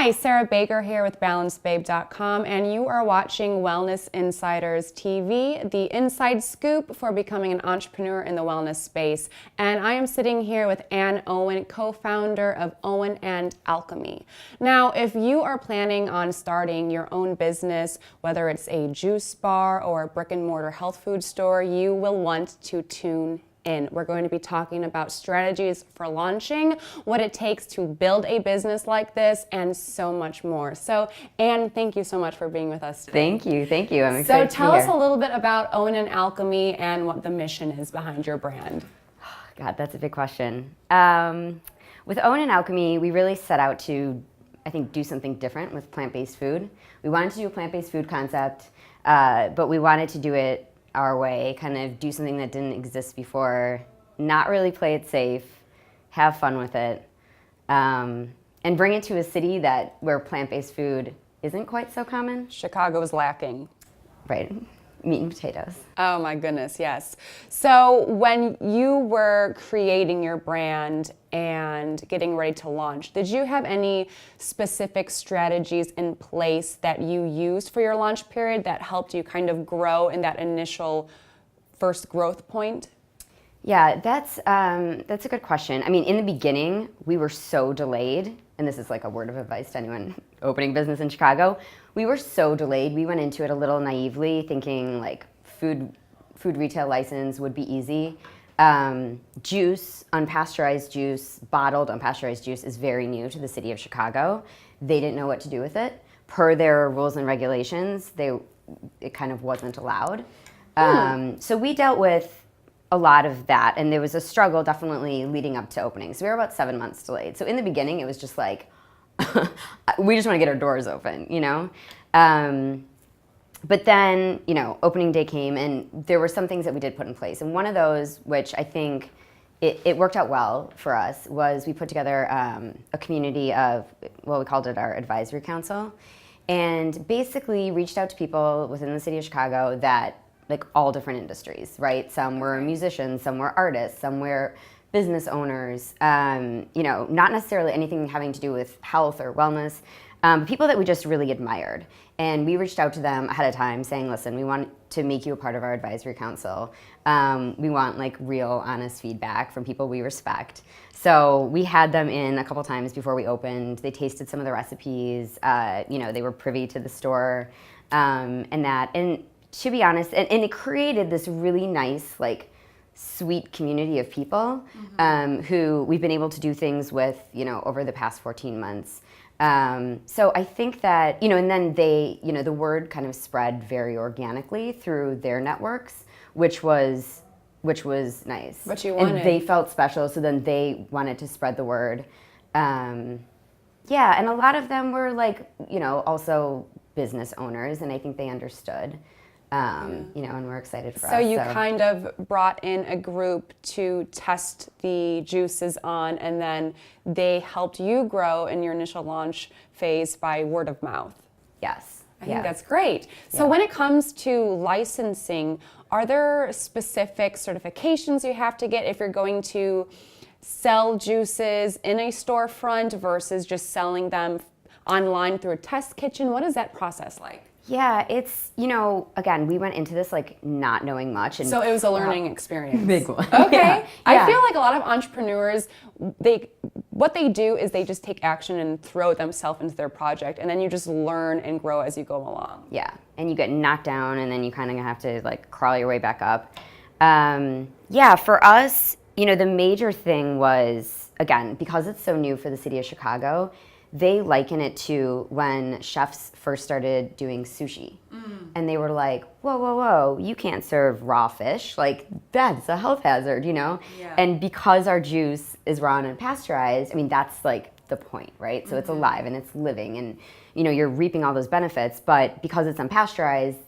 Hi, Sarah Baker here with BalanceBabe.com, and you are watching Wellness Insiders TV, the inside scoop for becoming an entrepreneur in the wellness space. And I am sitting here with Ann Owen, co-founder of Owen and Alchemy. Now, if you are planning on starting your own business, whether it's a juice bar or a brick and mortar health food store, you will want to tune in. We're going to be talking about strategies for launching, what it takes to build a business like this, and so much more. So, Anne, thank you so much for being with us today. Thank you. I'm excited to be here. So tell us a little bit about Owen and Alchemy and what the mission is behind your brand. God, that's a big question. With Owen and Alchemy, we really set out to, I think, do something different with plant-based food. We wanted to do a plant-based food concept, but we wanted to do it our way, kind of do something that didn't exist before, not really play it safe, have fun with it, and bring it to a city where plant-based food isn't quite so common. Chicago's lacking. Right, meat and potatoes. Oh my goodness, yes. So when you were creating your brand and getting ready to launch, did you have any specific strategies in place that you used for your launch period that helped you kind of grow in that initial first growth point? Yeah, that's a good question. I mean, in the beginning, we were so delayed, and this is like a word of advice to anyone opening business in Chicago. We were so delayed. We went into it a little naively, thinking like food retail license would be easy. Juice, unpasteurized juice, bottled unpasteurized juice is very new to the city of Chicago. They didn't know what to do with it. Per their rules and regulations, it kind of wasn't allowed. So we dealt with a lot of that, and there was a struggle definitely leading up to opening. So we were about 7 months delayed. So in the beginning, it was just like, we just want to get our doors open, you know? But then, you know, opening day came, and there were some things that we did put in place. And one of those, which I think it worked out well for us, was we put together a community of, well, we called it our advisory council, and basically reached out to people within the city of Chicago that, like, all different industries, right? Some were musicians, some were artists, some were business owners, you know, not necessarily anything having to do with health or wellness, but people that we just really admired. And we reached out to them ahead of time saying, listen, we want to make you a part of our advisory council. We want like real, honest feedback from people we respect. So we had them in a couple times before we opened. They tasted some of the recipes. You know, they were privy to the store and that. And to be honest, and it created this really nice, like, sweet community of people who we've been able to do things with, you know, over the past 14 months. So I think that, you know, and then the word kind of spread very organically through their networks, which was nice. What you wanted. And they felt special, so then they wanted to spread the word. Yeah, and a lot of them were like, you know, also business owners, and I think they understood. You know, and we're excited for us. So you kind of brought in a group to test the juices on, and then they helped you grow in your initial launch phase by word of mouth. Yes. I think that's great. So when it comes to licensing, are there specific certifications you have to get if you're going to sell juices in a storefront versus just selling them online through a test kitchen? What is that process like? Yeah, it's, you know, again, we went into this like not knowing much. And so it was a learning experience. Big one. Okay. Yeah. I feel like a lot of entrepreneurs, what they do is they just take action and throw themselves into their project, and then you just learn and grow as you go along. Yeah, and you get knocked down, and then you kind of have to like crawl your way back up. Yeah, for us, you know, the major thing was, again, because it's so new for the city of Chicago, they liken it to when chefs first started doing sushi. And they were like, whoa, you can't serve raw fish. Like, that's a health hazard, you know? Yeah. And because our juice is raw and unpasteurized, I mean, that's like the point, right? So it's alive and it's living, and, you know, you're reaping all those benefits, but because it's unpasteurized,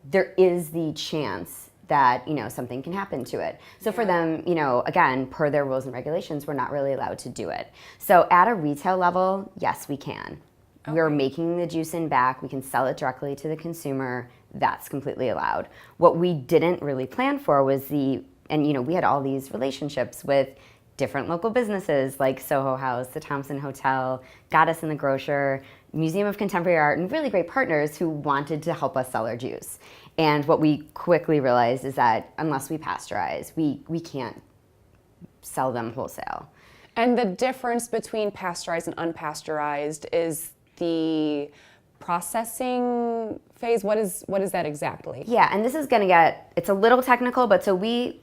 there is the chance that, you know, something can happen to it. So for them, you know, again, per their rules and regulations, we're not really allowed to do it. So at a retail level, yes, we can. Okay. We're making the juice in back. We can sell it directly to the consumer. That's completely allowed. What we didn't really plan for was and, you know, we had all these relationships with different local businesses like Soho House, the Thompson Hotel, Goddess and the Grocer, Museum of Contemporary Art and really great partners who wanted to help us sell our juice. And what we quickly realized is that unless we pasteurize, we can't sell them wholesale. And the difference between pasteurized and unpasteurized is the processing phase. What is that exactly? Yeah, and this is going to get, it's a little technical, but so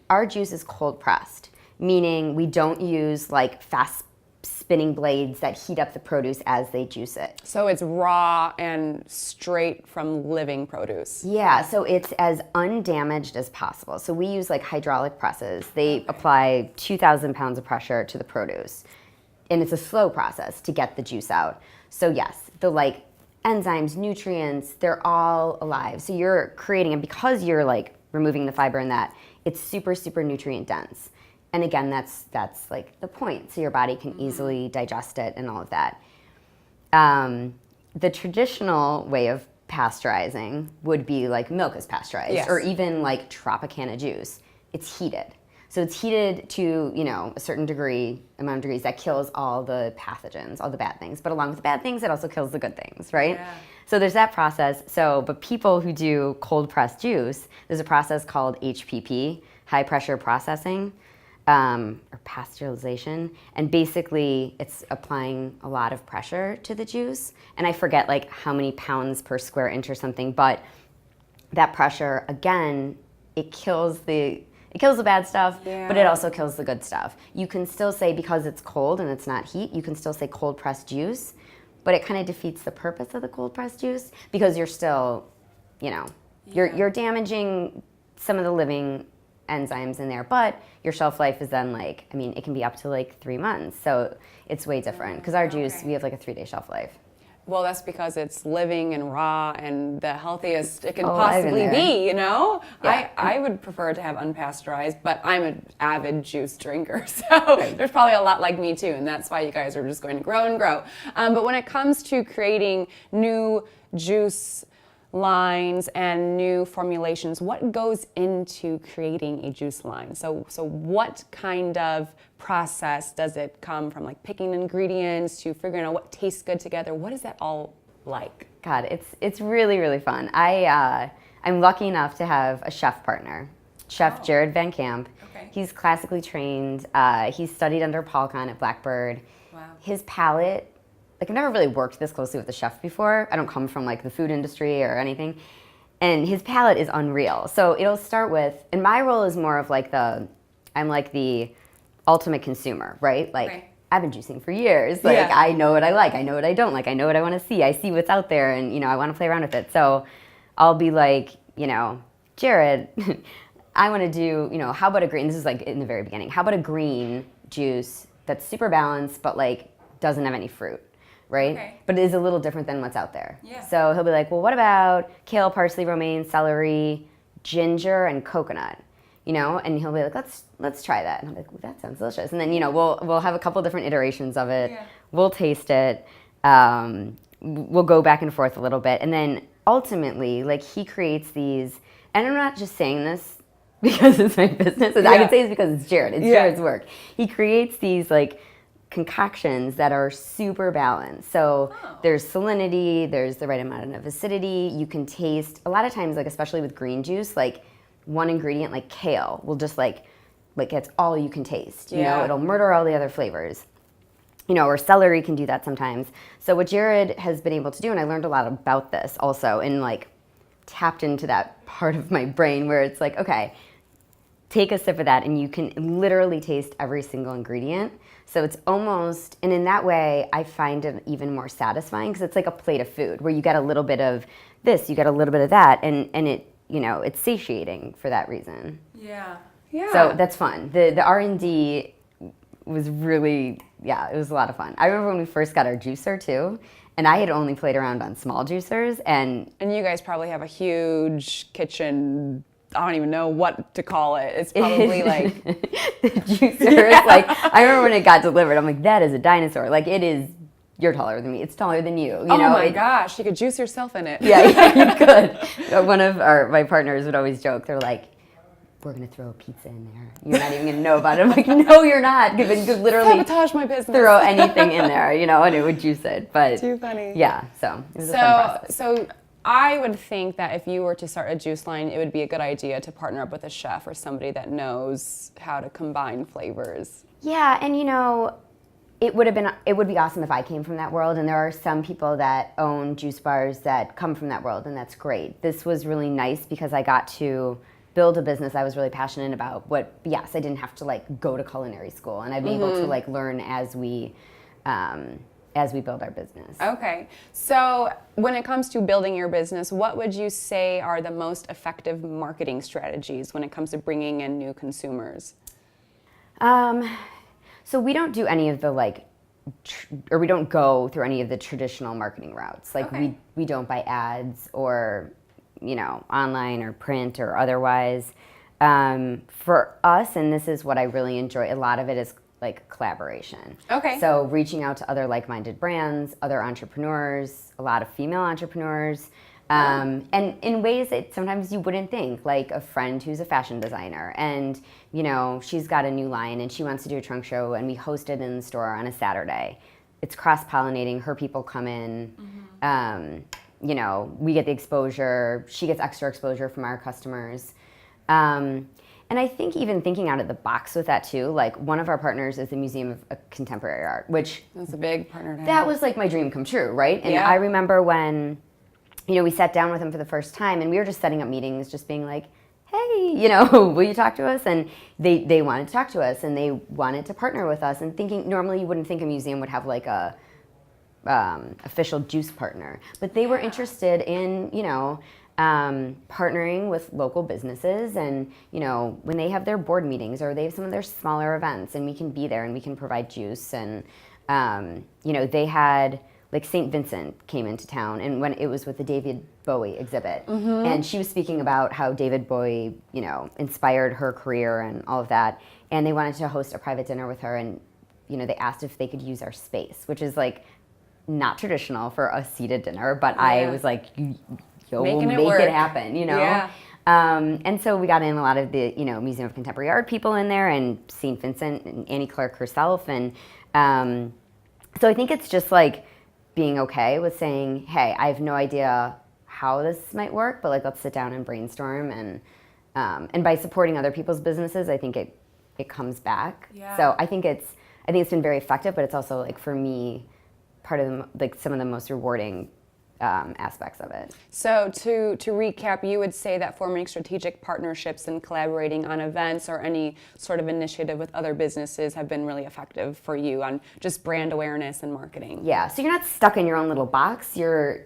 our juice is cold pressed, meaning we don't use like fast spinning blades that heat up the produce as they juice it. So it's raw and straight from living produce. Yeah, so it's as undamaged as possible. So we use like hydraulic presses. They apply 2,000 pounds of pressure to the produce. And it's a slow process to get the juice out. So yes, the like enzymes, nutrients, they're all alive. So you're creating, and because you're like removing the fiber in that, it's super, super nutrient dense. And again, that's like the point. So your body can easily digest it and all of that. The traditional way of pasteurizing would be like milk is pasteurized, yes, or even like Tropicana juice. It's heated. So it's heated to, a certain amount of degrees that kills all the pathogens, all the bad things. But along with the bad things, it also kills the good things, right? Yeah. So there's that process. But people who do cold pressed juice, there's a process called HPP, high pressure processing. Or pasteurization, and basically it's applying a lot of pressure to the juice, and I forget like how many pounds per square inch or something, but that pressure, again, it kills the bad stuff, but it also kills the good stuff. You can still say, because it's cold and it's not heat, you can still say cold pressed juice, but it kind of defeats the purpose of the cold pressed juice, because you're still, you're damaging some of the living enzymes in there, but your shelf life is then like, it can be up to like 3 months. So it's way different, because our juice, we have like a 3-day shelf life. Well, that's because it's living and raw and the healthiest it can possibly be, Yeah. I would prefer to have unpasteurized, but I'm an avid juice drinker, so there's probably a lot like me too, and that's why you guys are just going to grow and grow. But when it comes to creating new juice lines and new formulations, what goes into creating a juice line? So what kind of process does it come from, like picking ingredients to figuring out what tastes good together? What is that all like? God, it's really, really fun. I'm lucky enough to have a chef partner, Chef Jared Van Camp. Okay. He's classically trained. He's studied under Paul Kahn at Blackbird. Wow. His palate, like I've never really worked this closely with a chef before. I don't come from like the food industry or anything. And his palate is unreal. So it'll start with, and my role is more of like I'm like the ultimate consumer, right? Like I've been juicing for years. Like I know what I like, I know what I don't like, I know what I want to see. I see what's out there, and I want to play around with it. So I'll be like, Jared, I want to do, how about a green, this is like in the very beginning, how about a green juice that's super balanced but like doesn't have any fruit? Right? Okay. But it is a little different than what's out there. Yeah. So he'll be like, well, what about kale, parsley, romaine, celery, ginger, and coconut? And he'll be like, let's try that. And I'm like, well, that sounds delicious. And then, we'll have a couple different iterations of it. Yeah. We'll taste it. We'll go back and forth a little bit. And then ultimately, like, he creates these, and I'm not just saying this because it's my business. I can say it's because it's Jared. It's Jared's work. He creates these, like, concoctions that are super balanced. So there's salinity, there's the right amount of acidity. You can taste, a lot of times, like especially with green juice, like one ingredient like kale will just like it's all you can taste. You know, it'll murder all the other flavors. Or celery can do that sometimes. So what Jared has been able to do, and I learned a lot about this also, and like tapped into that part of my brain where it's like, okay, take a sip of that and you can literally taste every single ingredient. So it's almost, and in that way, I find it even more satisfying because it's like a plate of food where you get a little bit of this, you get a little bit of that, and it, it's satiating for that reason. Yeah. So that's fun. The R&D was really, it was a lot of fun. I remember when we first got our juicer too, and I had only played around on small juicers, and you guys probably have a huge kitchen. I don't even know what to call it. It's probably like the juicer. It's like, I remember when it got delivered, I'm like, that is a dinosaur. Like, it is, you're taller than me. It's taller than you. Oh my gosh, you could juice yourself in it. Yeah, you could. One of my partners would always joke. They're like, we're going to throw a pizza in there. You're not even going to know about it. I'm like, no, you're not. You could literally sabotage my business. throw anything in there, and it would juice it. But too funny. Yeah, so it was a fun process. So I would think that if you were to start a juice line, it would be a good idea to partner up with a chef or somebody that knows how to combine flavors. Yeah, and it would be awesome if I came from that world, and there are some people that own juice bars that come from that world, and that's great. This was really nice because I got to build a business I was really passionate about. Yes, I didn't have to go to culinary school, and I'd be able to learn as we build our business. Okay, so when it comes to building your business, what would you say are the most effective marketing strategies when it comes to bringing in new consumers? So we don't do any of the we don't go through any of the traditional marketing routes. Okay. We don't buy ads or, online or print or otherwise. For us, and this is what I really enjoy, a lot of it is collaboration. Okay. So reaching out to other like-minded brands, other entrepreneurs, a lot of female entrepreneurs, and in ways that sometimes you wouldn't think, like a friend who's a fashion designer and, she's got a new line and she wants to do a trunk show and we host it in the store on a Saturday. It's cross-pollinating. Her people come in, we get the exposure. She gets extra exposure from our customers. And I think even thinking out of the box with that too, one of our partners is the Museum of Contemporary Art, which That's a big partner to have. that was my dream come true, right? And Yeah. I remember when, we sat down with them for the first time and we were just setting up meetings, just being like, hey, will you talk to us? And they wanted to talk to us and they wanted to partner with us, and thinking, normally you wouldn't think a museum would have a official juice partner, but they were interested in, partnering with local businesses and, when they have their board meetings or they have some of their smaller events and we can be there and we can provide juice. And, they had, St. Vincent came into town, and when it was with the David Bowie exhibit, and she was speaking about how David Bowie, inspired her career and all of that, and they wanted to host a private dinner with her, and, they asked if they could use our space, which is, not traditional for a seated dinner, but Yeah. I was like, yo, Making it make work. it happen, Yeah. And so we got in a lot of the, Museum of Contemporary Art people in there, and St. Vincent and Annie Clark herself. And so I think it's just being okay with saying, hey, I have no idea how this might work, but let's sit down and brainstorm. And by supporting other people's businesses, I think it comes back. Yeah. So I think it's been very effective, but it's also for me, part of some of the most rewarding aspects of it. So to recap, you would say that forming strategic partnerships and collaborating on events or any sort of initiative with other businesses have been really effective for you on just brand awareness and marketing. Yeah, so you're not stuck in your own little box. You're,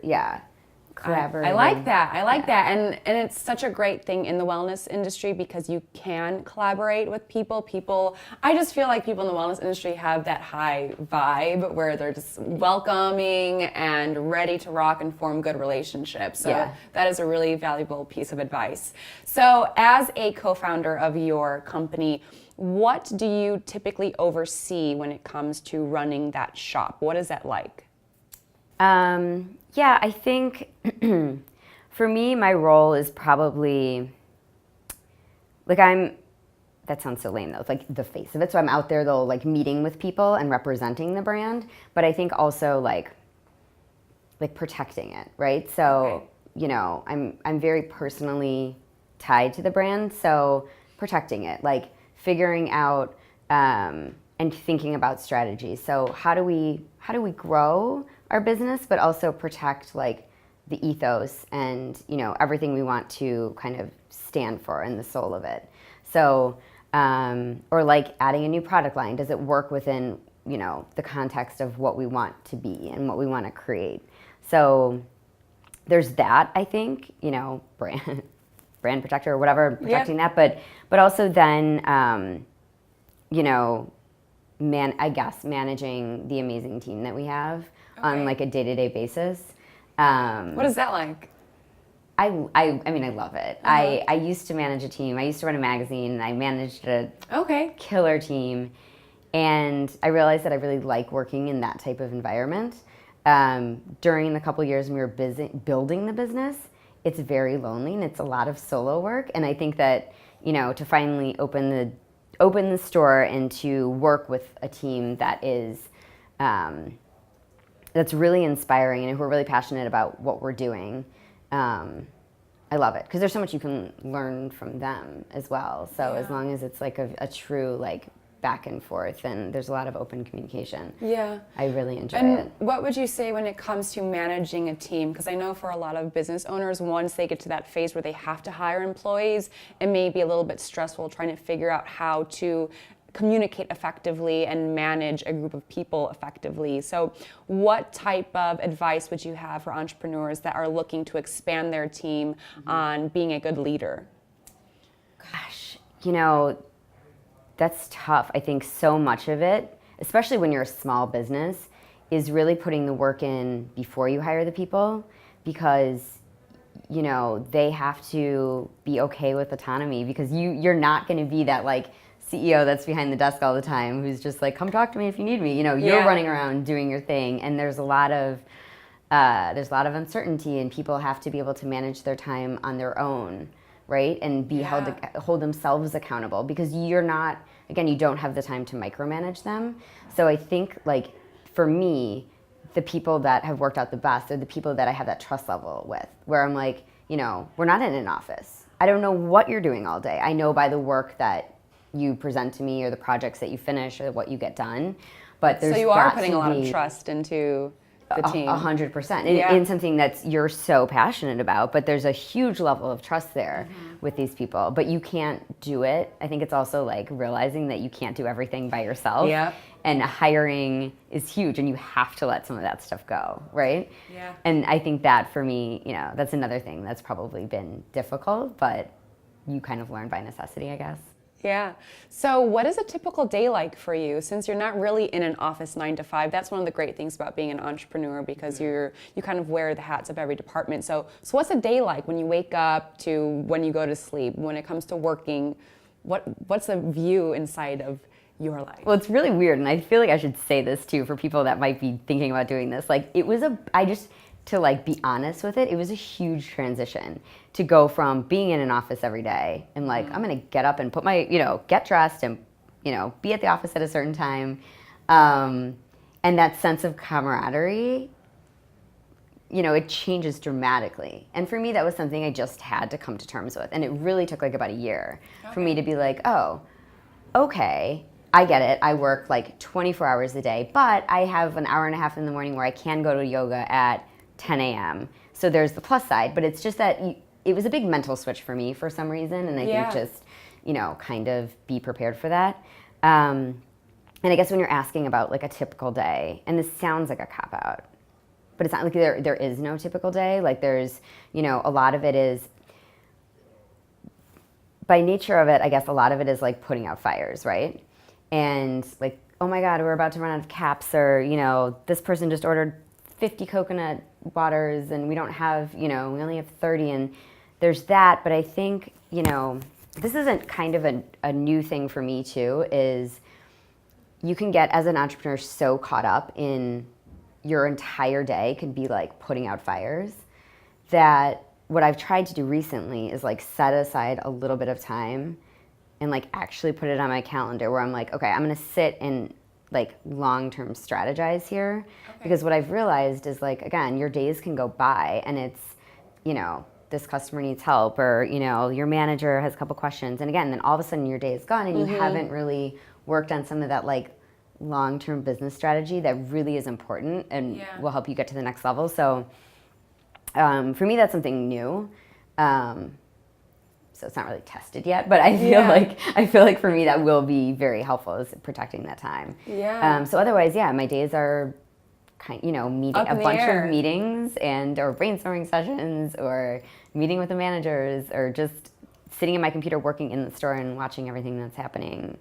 collaborating. I like that. I like that. And it's such a great thing in the wellness industry because you can collaborate with people. I just feel like people in the wellness industry have that high vibe where they're just welcoming and ready to rock and form good relationships. So that is a really valuable piece of advice. So as a co-founder of your company, what do you typically oversee when it comes to running that shop? What is that like? I think for me, my role is probably that sounds so lame though, it's the face of it. So I'm out there though, meeting with people and representing the brand, but I think also protecting it, right? So, I'm very personally tied to the brand. So protecting it, figuring out, and thinking about strategies. So how do we grow our business, but also protect the ethos and everything we want to kind of stand for and the soul of it. So or adding a new product line, does it work within the context of what we want to be and what we want to create? So there's that, I think, brand protector or whatever, protecting that, but also then managing the amazing team that we have on a day-to-day basis. What is that like? I mean, I love it. I used to manage a team. I used to run a magazine. I managed a killer team. And I realized that I really like working in that type of environment. During the couple years when we were busy building the business, it's very lonely and it's a lot of solo work. And I think that, to finally open the store and to work with a team that is that's really inspiring and who are really passionate about what we're doing. I love it because there's so much you can learn from them as well. So as long as it's like a true like back and forth and there's a lot of open communication. Yeah. I really enjoy and it. What would you say when it comes to managing a team? Because I know for a lot of business owners, once they get to that phase where they have to hire employees, it may be a little bit stressful trying to figure out how to communicate effectively and manage a group of people effectively. So what type of advice would you have for entrepreneurs that are looking to expand their team on being a good leader? Gosh, that's tough. I think so much of it, especially when you're a small business, is really putting the work in before you hire the people because they have to be okay with autonomy because you're not going to be that like CEO that's behind the desk all the time who's just like, come talk to me if you need me. You're running around doing your thing, and there's a lot of uncertainty, and people have to be able to manage their time on their own, right? And be hold themselves accountable because you don't have the time to micromanage them. So I think like for me, the people that have worked out the best are the people that I have that trust level with, where I'm like, we're not in an office. I don't know what you're doing all day. I know by the work that you present to me or the projects that you finish or what you get done. But there's so you are putting a lot of trust into the team. 100%. In something that you're so passionate about, but there's a huge level of trust there with these people. But you can't do it. I think it's also like realizing that you can't do everything by yourself. Yeah. And hiring is huge, and you have to let some of that stuff go, right? Yeah. And I think that for me, that's another thing that's probably been difficult, but you kind of learn by necessity, I guess. Yeah. So what is a typical day like for you? Since you're not really in an office 9 to 5, that's one of the great things about being an entrepreneur because you kind of wear the hats of every department. So what's a day like when you wake up to when you go to sleep? When it comes to working, what's the view inside of your life? Well, it's really weird, and I feel like I should say this too for people that might be thinking about doing this. Like to like be honest with it, it was a huge transition to go from being in an office every day and like, I'm going to get up and put my, get dressed and, be at the office at a certain time. And that sense of camaraderie, it changes dramatically. And for me, that was something I just had to come to terms with. And it really took like about a year for me to be like, oh, okay, I get it. I work like 24 hours a day, but I have an hour and a half in the morning where I can go to yoga at 10 a.m. So there's the plus side, but it's just that it was a big mental switch for me for some reason, and I think just, kind of be prepared for that. And I guess when you're asking about like a typical day, and this sounds like a cop-out, but it's not like there is no typical day. Like there's, a lot of it is, by nature of it, I guess a lot of it is like putting out fires, right? And like, oh my God, we're about to run out of caps, or, this person just ordered 50 coconut waters and we don't have, we only have 30, and there's that. But I think, this isn't kind of a new thing for me too, is you can get as an entrepreneur so caught up in your entire day could be like putting out fires, that what I've tried to do recently is like set aside a little bit of time and like actually put it on my calendar where I'm like, okay, I'm gonna sit and like long-term strategize here. Because what I've realized is like, again, your days can go by and it's, this customer needs help, or, your manager has a couple questions. And again, then all of a sudden your day is gone and you haven't really worked on some of that like long-term business strategy that really is important and will help you get to the next level. So for me, that's something new. So it's not really tested yet, but I feel like for me that will be very helpful, is protecting that time. Yeah. So otherwise, my days are meeting a bunch of meetings or brainstorming sessions or meeting with the managers or just sitting in my computer working in the store and watching everything that's happening.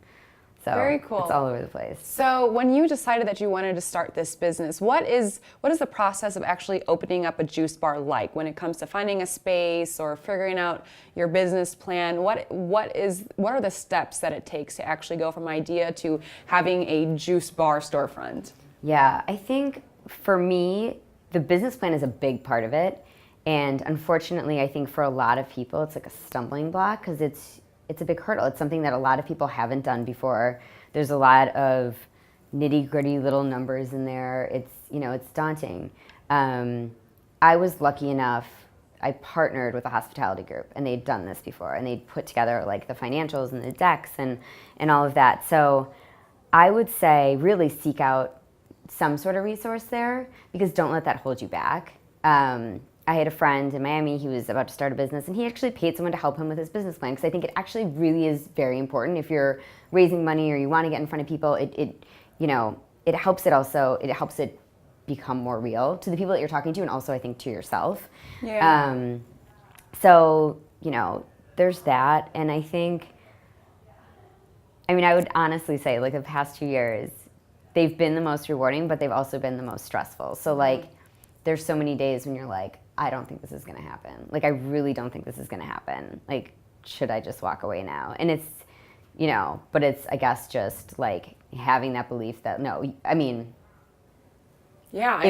So very cool. It's all over the place. So when you decided that you wanted to start this business, what is the process of actually opening up a juice bar like when it comes to finding a space or figuring out your business plan? What are the steps that it takes to actually go from idea to having a juice bar storefront? Yeah, I think for me, the business plan is a big part of it. And unfortunately, I think for a lot of people, it's like a stumbling block because it's it's a big hurdle. It's something that a lot of people haven't done before. There's a lot of nitty-gritty little numbers in there. It's daunting. I was lucky enough, I partnered with a hospitality group, and they'd done this before, and they'd put together like the financials and the decks and all of that. So I would say really seek out some sort of resource there, because don't let that hold you back. I had a friend in Miami, he was about to start a business, and he actually paid someone to help him with his business plan, because I think it actually really is very important. If you're raising money or you want to get in front of people, it helps it become more real to the people that you're talking to, and also I think to yourself. Yeah. So, there's that. And I think, I would honestly say, like, the past 2 years, they've been the most rewarding, but they've also been the most stressful. So, like, there's so many days when you're like, I don't think this is going to happen. Like, I really don't think this is going to happen. Like, should I just walk away now? And it's, but it's, I guess, just, like, having that belief that, no, it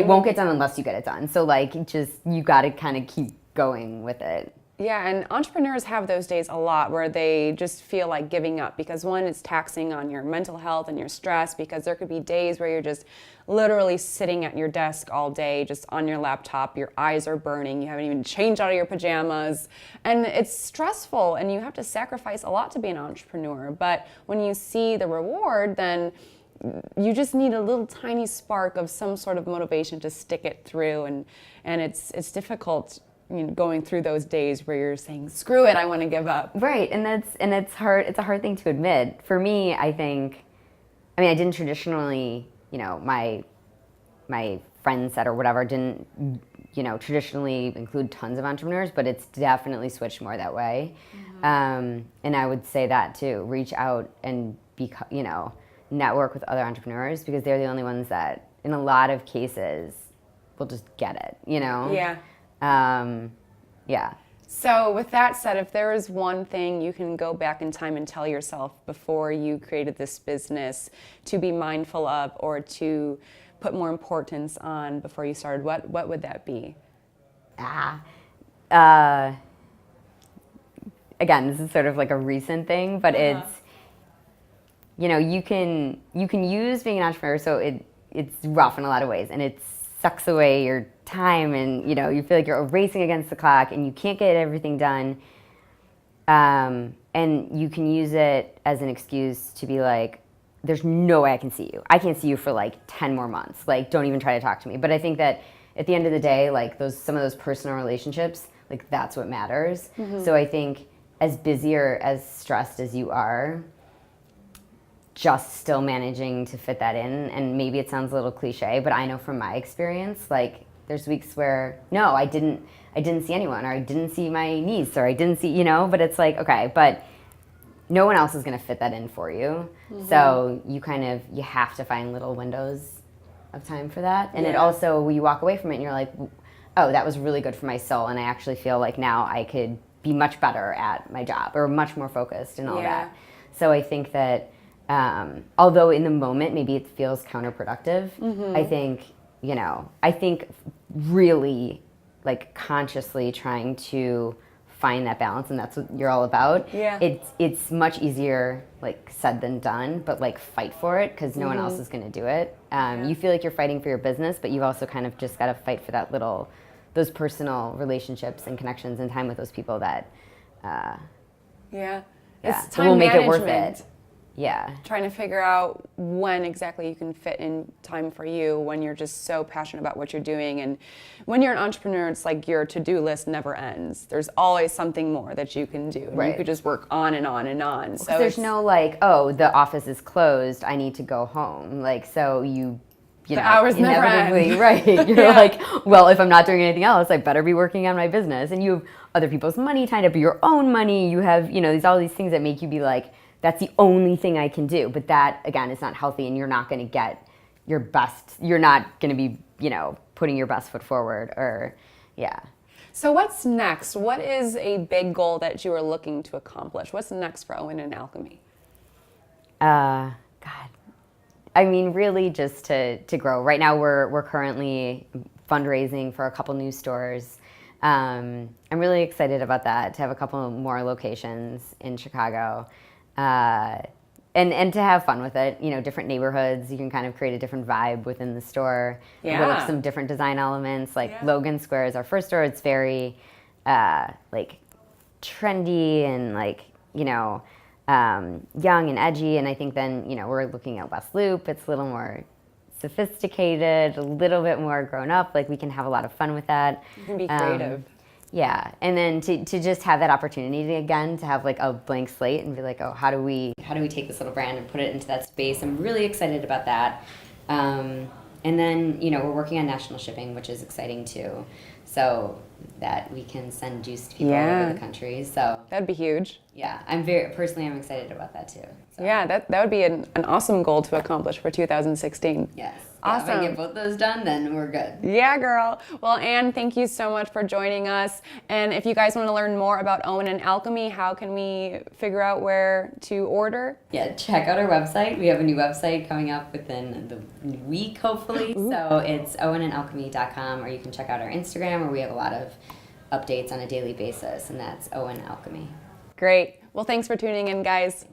won't get done unless you get it done. So, like, you got to kind of keep going with it. Yeah, and entrepreneurs have those days a lot where they just feel like giving up, because one, it's taxing on your mental health and your stress, because there could be days where you're just literally sitting at your desk all day, just on your laptop, your eyes are burning, you haven't even changed out of your pajamas, and it's stressful, and you have to sacrifice a lot to be an entrepreneur. But when you see the reward, then you just need a little tiny spark of some sort of motivation to stick it through, and it's difficult, going through those days where you're saying, screw it, I want to give up. Right, and it's hard. It's a hard thing to admit. For me, I think, I didn't traditionally, my friend set or whatever didn't, traditionally include tons of entrepreneurs, but it's definitely switched more that way. And I would say that too, reach out and network with other entrepreneurs, because they're the only ones that, in a lot of cases, will just get it, Yeah. Yeah. So with that said, if there is one thing you can go back in time and tell yourself before you created this business to be mindful of, or to put more importance on before you started, what would that be? Again, this is sort of like a recent thing, but it's, you can use being an entrepreneur, so it's rough in a lot of ways, and it sucks away your time, and you feel like you're racing against the clock and you can't get everything done, and you can use it as an excuse to be like, there's no way I can see you. I can't see you for like 10 more months. Like, don't even try to talk to me. But I think that at the end of the day, like, some of those personal relationships, like, that's what matters. So I think as busy or as stressed as you are, just still managing to fit that in, and maybe it sounds a little cliche, but I know from my experience, like, there's weeks where, no, I didn't see anyone, or I didn't see my niece, or I didn't see, but it's like, okay, but no one else is going to fit that in for you. So you have to find little windows of time for that. And it also, you walk away from it and you're like, oh, that was really good for my soul, and I actually feel like now I could be much better at my job, or much more focused and all that. So I think that, although in the moment maybe it feels counterproductive, I think really, like, consciously trying to find that balance, and that's what you're all about. It's much easier, like, said than done, but, like, fight for it, because no one else is going to do it. You feel like you're fighting for your business, but you've also kind of just got to fight for those personal relationships and connections and time with those people that It's time will make management. it worth it. Yeah. Trying to figure out when exactly you can fit in time for you, when you're just so passionate about what you're doing. And when you're an entrepreneur, it's like your to-do list never ends. There's always something more that you can do. Right. You could just work on and on and on. So there's no like, oh, the office is closed, I need to go home. Like, so you know, the hours never inevitably, end. Right. You're like, well, if I'm not doing anything else, I better be working on my business. And you have other people's money tied up, your own money. You have, all these things that make you be like, that's the only thing I can do. But that, again, is not healthy, and you're not going to get your best. You're not going to be, putting your best foot forward, or, yeah. So what's next? What is a big goal that you are looking to accomplish? What's next for Owen and Alchemy? God. I mean, really just to grow. Right now, we're currently fundraising for a couple new stores. I'm really excited about that, to have a couple more locations in Chicago. And to have fun with it, different neighborhoods. You can kind of create a different vibe within the store. Yeah. Work some different design elements. Like Yeah. Logan Square is our first store. It's very like trendy and young and edgy. And I think then we're looking at West Loop. It's a little more sophisticated, a little bit more grown up. Like we can have a lot of fun with that. You can be creative. Yeah, and then to just have that opportunity again to have like a blank slate and be like, oh, how do we take this little brand and put it into that space? I'm really excited about that. And then we're working on national shipping, which is exciting too, so that we can send juice to people all over the country. So that'd be huge. Yeah, I'm excited about that too. So. Yeah, that would be an awesome goal to accomplish for 2016. Yes. Awesome. Yeah, if I get both those done, then we're good. Yeah, girl. Well, Anne, thank you so much for joining us. And if you guys want to learn more about Owen and Alchemy, how can we figure out where to order? Yeah, check out our website. We have a new website coming up within the week, hopefully. Ooh. So it's owenandalchemy.com, or you can check out our Instagram, where we have a lot of updates on a daily basis, and that's Owen Alchemy. Great. Well, thanks for tuning in, guys.